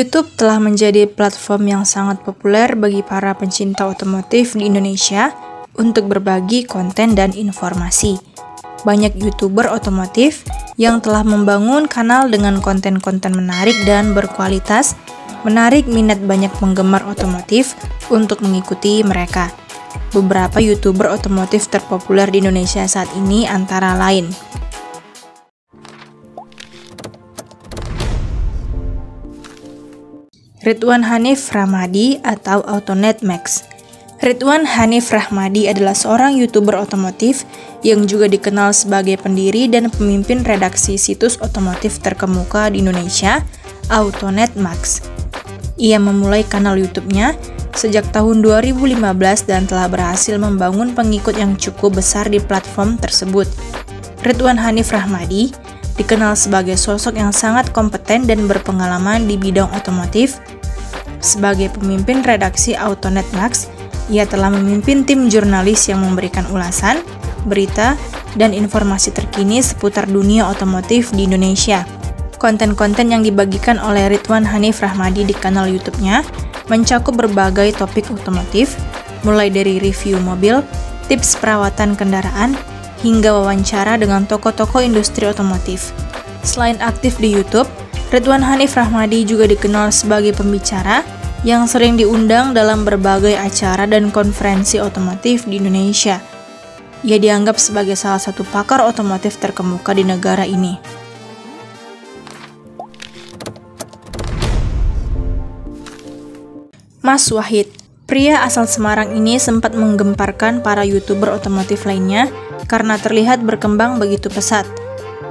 YouTube telah menjadi platform yang sangat populer bagi para pencinta otomotif di Indonesia untuk berbagi konten dan informasi. Banyak YouTuber otomotif yang telah membangun kanal dengan konten-konten menarik dan berkualitas, menarik minat banyak penggemar otomotif untuk mengikuti mereka. Beberapa YouTuber otomotif terpopuler di Indonesia saat ini antara lain Ridwan Hanif Rahmadi atau Autonet Max. Ridwan Hanif Rahmadi adalah seorang YouTuber otomotif yang juga dikenal sebagai pendiri dan pemimpin redaksi situs otomotif terkemuka di Indonesia, Autonet Max. Ia memulai kanal YouTube-nya sejak tahun 2015 dan telah berhasil membangun pengikut yang cukup besar di platform tersebut. Ridwan Hanif Rahmadi dikenal sebagai sosok yang sangat kompeten dan berpengalaman di bidang otomotif. Sebagai pemimpin redaksi Autonet Max, ia telah memimpin tim jurnalis yang memberikan ulasan, berita, dan informasi terkini seputar dunia otomotif di Indonesia. Konten-konten yang dibagikan oleh Ridwan Hanif Rahmadi di kanal YouTube-nya mencakup berbagai topik otomotif, mulai dari review mobil, tips perawatan kendaraan, hingga wawancara dengan tokoh-tokoh industri otomotif. Selain aktif di YouTube, Ridwan Hanif Rahmadi juga dikenal sebagai pembicara yang sering diundang dalam berbagai acara dan konferensi otomotif di Indonesia. Ia dianggap sebagai salah satu pakar otomotif terkemuka di negara ini. Mas Wahid, pria asal Semarang ini sempat menggemparkan para YouTuber otomotif lainnya karena terlihat berkembang begitu pesat.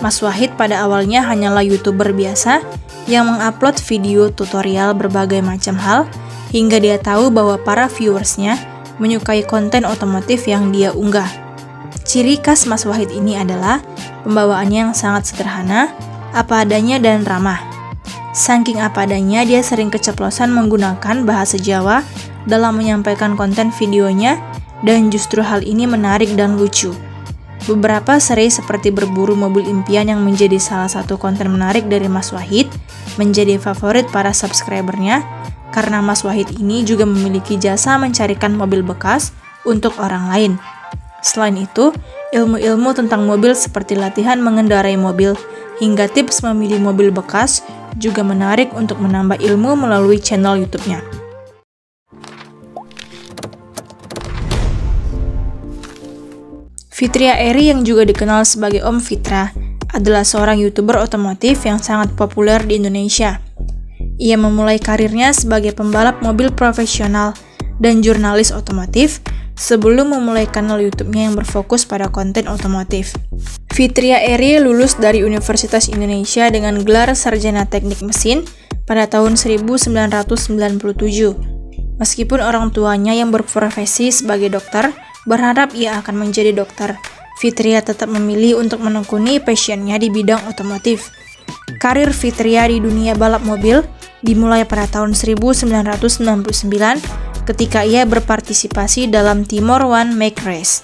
Mas Wahid pada awalnya hanyalah YouTuber biasa yang mengupload video tutorial berbagai macam hal hingga dia tahu bahwa para viewersnya menyukai konten otomotif yang dia unggah. Ciri khas Mas Wahid ini adalah pembawaannya yang sangat sederhana, apa adanya dan ramah. Saking apa adanya, dia sering keceplosan menggunakan bahasa Jawa dalam menyampaikan konten videonya dan justru hal ini menarik dan lucu. Beberapa seri seperti berburu mobil impian yang menjadi salah satu konten menarik dari Mas Wahid menjadi favorit para subscribernya karena Mas Wahid ini juga memiliki jasa mencarikan mobil bekas untuk orang lain. Selain itu, ilmu-ilmu tentang mobil seperti latihan mengendarai mobil hingga tips memilih mobil bekas juga menarik untuk menambah ilmu melalui channel YouTube-nya. Fitria Eri yang juga dikenal sebagai Om Fitra adalah seorang YouTuber otomotif yang sangat populer di Indonesia. Ia memulai karirnya sebagai pembalap mobil profesional dan jurnalis otomotif sebelum memulai kanal YouTube-nya yang berfokus pada konten otomotif. Fitria Eri lulus dari Universitas Indonesia dengan gelar Sarjana Teknik Mesin pada tahun 1997. Meskipun orang tuanya yang berprofesi sebagai dokter berharap ia akan menjadi dokter, Fitria tetap memilih untuk menekuni passion-nya di bidang otomotif. Karir Fitria di dunia balap mobil dimulai pada tahun 1999 ketika ia berpartisipasi dalam Timor One Make Race.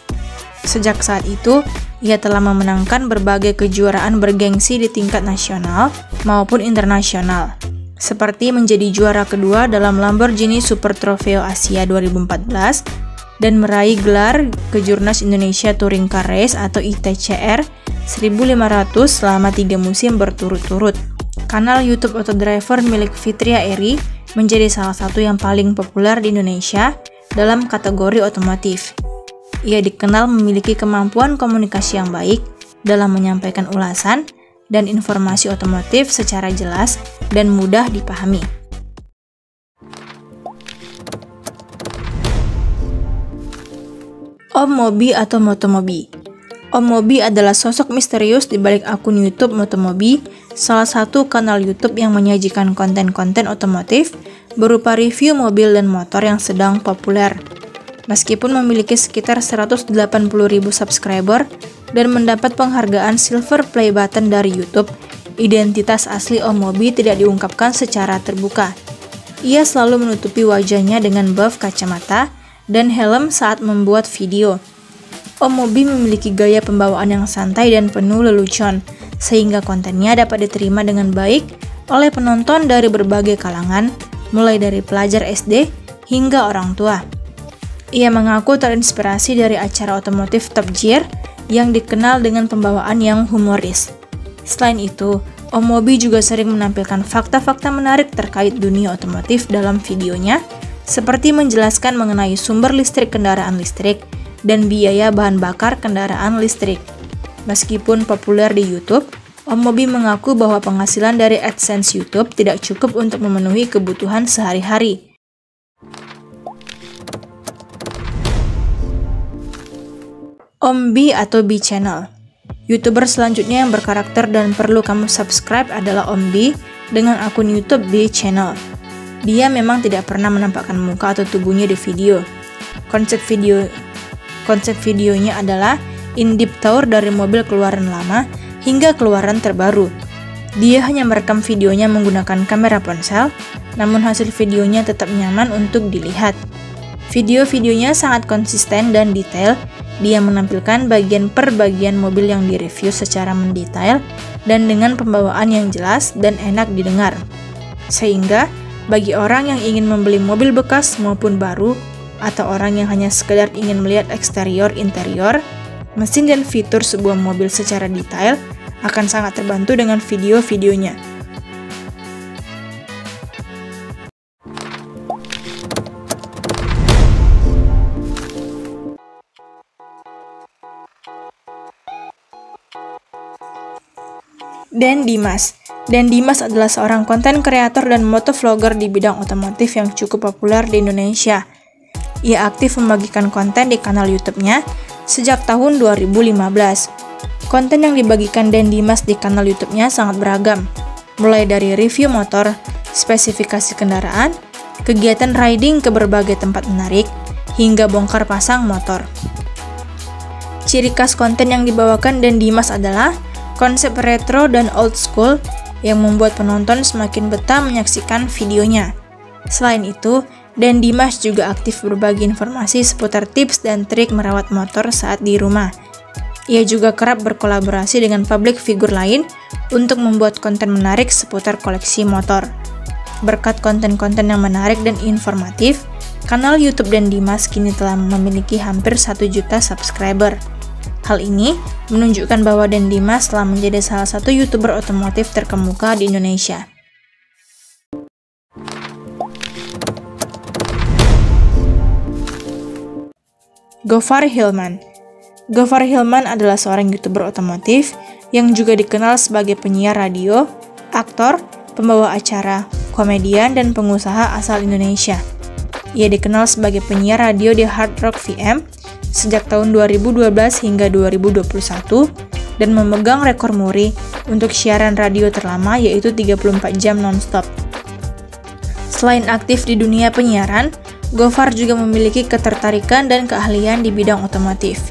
Sejak saat itu, ia telah memenangkan berbagai kejuaraan bergengsi di tingkat nasional maupun internasional, seperti menjadi juara kedua dalam Lamborghini Super Trofeo Asia 2014 dan meraih gelar Kejurnas Indonesia Touring Car Race atau ITCR 1500 selama 3 musim berturut-turut. Kanal YouTube Autodriver milik Fitria Eri menjadi salah satu yang paling populer di Indonesia dalam kategori otomotif. Ia dikenal memiliki kemampuan komunikasi yang baik dalam menyampaikan ulasan dan informasi otomotif secara jelas dan mudah dipahami. Om Mobi atau Motomobi. Om Mobi adalah sosok misterius di balik akun YouTube Motomobi, salah satu kanal YouTube yang menyajikan konten-konten otomotif berupa review mobil dan motor yang sedang populer. Meskipun memiliki sekitar 180.000 subscriber dan mendapat penghargaan Silver Play Button dari YouTube, identitas asli Om Mobi tidak diungkapkan secara terbuka. Ia selalu menutupi wajahnya dengan buff kacamata dan helm saat membuat video. Om Mobi memiliki gaya pembawaan yang santai dan penuh lelucon, sehingga kontennya dapat diterima dengan baik oleh penonton dari berbagai kalangan, mulai dari pelajar SD hingga orang tua. Ia mengaku terinspirasi dari acara otomotif Top Gear yang dikenal dengan pembawaan yang humoris. Selain itu, Om Mobi juga sering menampilkan fakta-fakta menarik terkait dunia otomotif dalam videonya, seperti menjelaskan mengenai sumber listrik kendaraan listrik dan biaya bahan bakar kendaraan listrik. Meskipun populer di YouTube, Om Mobi mengaku bahwa penghasilan dari AdSense YouTube tidak cukup untuk memenuhi kebutuhan sehari-hari. Om B atau B Channel. YouTuber selanjutnya yang berkarakter dan perlu kamu subscribe adalah Om B dengan akun YouTube B Channel. Dia memang tidak pernah menampakkan muka atau tubuhnya di video. Konsep videonya adalah in-depth tour dari mobil keluaran lama hingga keluaran terbaru. Dia hanya merekam videonya menggunakan kamera ponsel, namun hasil videonya tetap nyaman untuk dilihat. Video-videonya sangat konsisten dan detail. Dia menampilkan bagian per bagian mobil yang direview secara mendetail dan dengan pembawaan yang jelas dan enak didengar. Sehingga, bagi orang yang ingin membeli mobil bekas maupun baru, atau orang yang hanya sekedar ingin melihat eksterior, interior, mesin dan fitur sebuah mobil secara detail, akan sangat terbantu dengan video-videonya. Dan Dimas adalah seorang konten kreator dan motovlogger di bidang otomotif yang cukup populer di Indonesia. Ia aktif membagikan konten di kanal YouTube-nya sejak tahun 2015. Konten yang dibagikan Dan Dimas di kanal YouTube-nya sangat beragam, mulai dari review motor, spesifikasi kendaraan, kegiatan riding ke berbagai tempat menarik, hingga bongkar pasang motor. Ciri khas konten yang dibawakan Dan Dimas adalah konsep retro dan old school yang membuat penonton semakin betah menyaksikan videonya. Selain itu, Dan Dimas juga aktif berbagi informasi seputar tips dan trik merawat motor saat di rumah. Ia juga kerap berkolaborasi dengan public figure lain untuk membuat konten menarik seputar koleksi motor. Berkat konten-konten yang menarik dan informatif, kanal YouTube Dan Dimas kini telah memiliki hampir 1 juta subscriber. Hal ini menunjukkan bahwa Dan Dimas telah menjadi salah satu YouTuber otomotif terkemuka di Indonesia. Gofar Hilman. Gofar Hilman adalah seorang YouTuber otomotif yang juga dikenal sebagai penyiar radio, aktor, pembawa acara, komedian, dan pengusaha asal Indonesia. Ia dikenal sebagai penyiar radio di Hard Rock FM sejak tahun 2012 hingga 2021 dan memegang rekor muri untuk siaran radio terlama yaitu 34 jam non-stop. Selain aktif di dunia penyiaran, Gofar juga memiliki ketertarikan dan keahlian di bidang otomotif.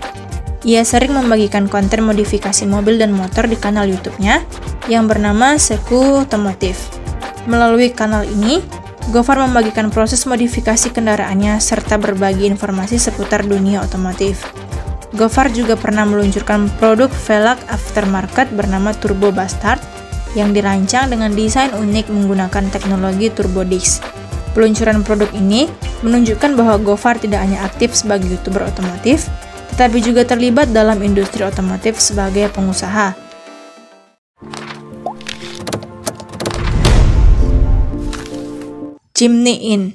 Ia sering membagikan konten modifikasi mobil dan motor di kanal YouTube-nya yang bernama Seku Otomotif. Melalui kanal ini, Gofar membagikan proses modifikasi kendaraannya serta berbagi informasi seputar dunia otomotif. Gofar juga pernah meluncurkan produk velg aftermarket bernama Turbo Bastard yang dirancang dengan desain unik menggunakan teknologi turbo disc. Peluncuran produk ini menunjukkan bahwa Gofar tidak hanya aktif sebagai YouTuber otomotif, tetapi juga terlibat dalam industri otomotif sebagai pengusaha. Jimny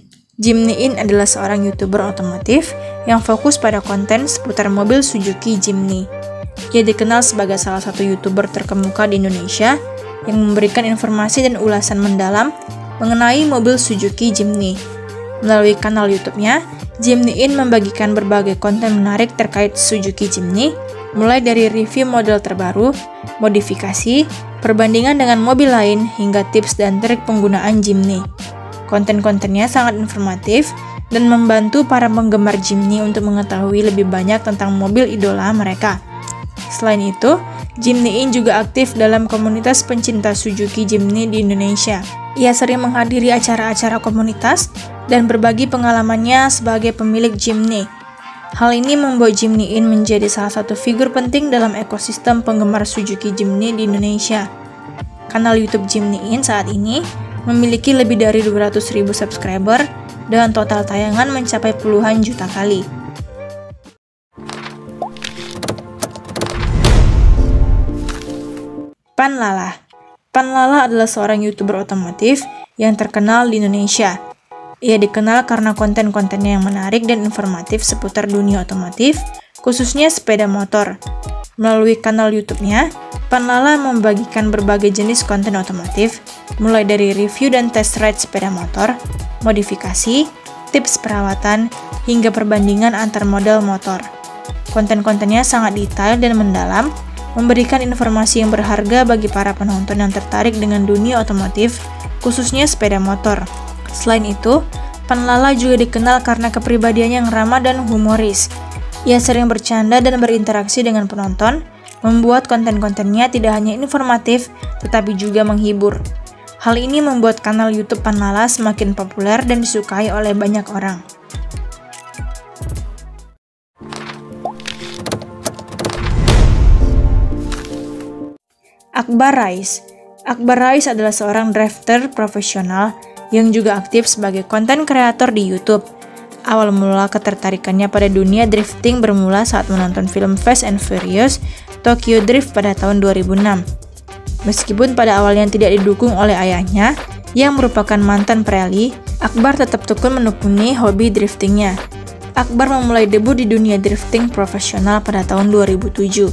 In adalah seorang YouTuber otomotif yang fokus pada konten seputar mobil Suzuki Jimny. Ia dikenal sebagai salah satu YouTuber terkemuka di Indonesia yang memberikan informasi dan ulasan mendalam mengenai mobil Suzuki Jimny. Melalui kanal YouTube-nya, Jimny In membagikan berbagai konten menarik terkait Suzuki Jimny, mulai dari review model terbaru, modifikasi, perbandingan dengan mobil lain, hingga tips dan trik penggunaan Jimny. Konten-kontennya sangat informatif dan membantu para penggemar Jimny untuk mengetahui lebih banyak tentang mobil idola mereka. Selain itu, Jimny In juga aktif dalam komunitas pencinta Suzuki Jimny di Indonesia. Ia sering menghadiri acara-acara komunitas dan berbagi pengalamannya sebagai pemilik Jimny. Hal ini membuat Jimny In menjadi salah satu figur penting dalam ekosistem penggemar Suzuki Jimny di Indonesia. Kanal YouTube Jimny In saat ini memiliki lebih dari 200.000 subscriber dan total tayangan mencapai puluhan juta kali. Pan Lala. Pan Lala adalah seorang YouTuber otomotif yang terkenal di Indonesia. Ia dikenal karena konten-kontennya yang menarik dan informatif seputar dunia otomotif, khususnya sepeda motor. Melalui kanal YouTube-nya, Pan Lala membagikan berbagai jenis konten otomotif, mulai dari review dan test ride sepeda motor, modifikasi, tips perawatan, hingga perbandingan antar model motor. Konten-kontennya sangat detail dan mendalam, memberikan informasi yang berharga bagi para penonton yang tertarik dengan dunia otomotif, khususnya sepeda motor. Selain itu, Pan Lala juga dikenal karena kepribadiannya yang ramah dan humoris. Ia sering bercanda dan berinteraksi dengan penonton, membuat konten-kontennya tidak hanya informatif, tetapi juga menghibur. Hal ini membuat kanal YouTube Pan Lala semakin populer dan disukai oleh banyak orang. Akbar Rais. Akbar Rais adalah seorang drifter profesional yang juga aktif sebagai konten kreator di YouTube. Awal mula ketertarikannya pada dunia drifting bermula saat menonton film Fast and Furious Tokyo Drift pada tahun 2006. Meskipun pada awalnya tidak didukung oleh ayahnya, yang merupakan mantan preli, Akbar tetap tekun menekuni hobi driftingnya. Akbar memulai debut di dunia drifting profesional pada tahun 2007.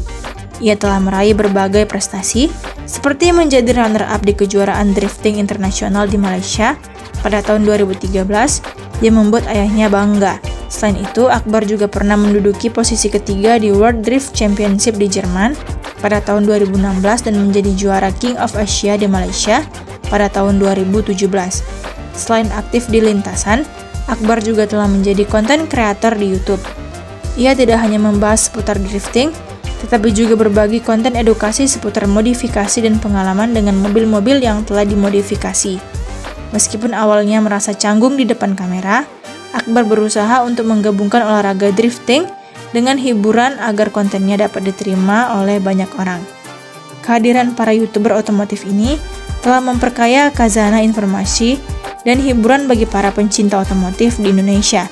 Ia telah meraih berbagai prestasi, seperti menjadi runner-up di kejuaraan drifting internasional di Malaysia pada tahun 2013 yang membuat ayahnya bangga. Selain itu, Akbar juga pernah menduduki posisi ketiga di World Drift Championship di Jerman pada tahun 2016 dan menjadi juara King of Asia di Malaysia pada tahun 2017. Selain aktif di lintasan, Akbar juga telah menjadi konten kreator di YouTube. Ia tidak hanya membahas seputar drifting, tetapi juga berbagi konten edukasi seputar modifikasi dan pengalaman dengan mobil-mobil yang telah dimodifikasi. Meskipun awalnya merasa canggung di depan kamera, Akbar berusaha untuk menggabungkan olahraga drifting dengan hiburan agar kontennya dapat diterima oleh banyak orang. Kehadiran para YouTuber otomotif ini telah memperkaya khazanah informasi dan hiburan bagi para pencinta otomotif di Indonesia.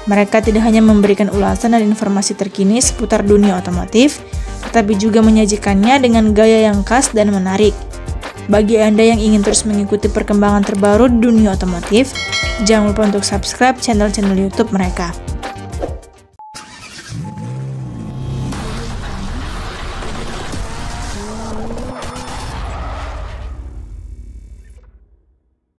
Mereka tidak hanya memberikan ulasan dan informasi terkini seputar dunia otomotif, tetapi juga menyajikannya dengan gaya yang khas dan menarik. Bagi Anda yang ingin terus mengikuti perkembangan terbaru di dunia otomotif, jangan lupa untuk subscribe channel-channel YouTube mereka.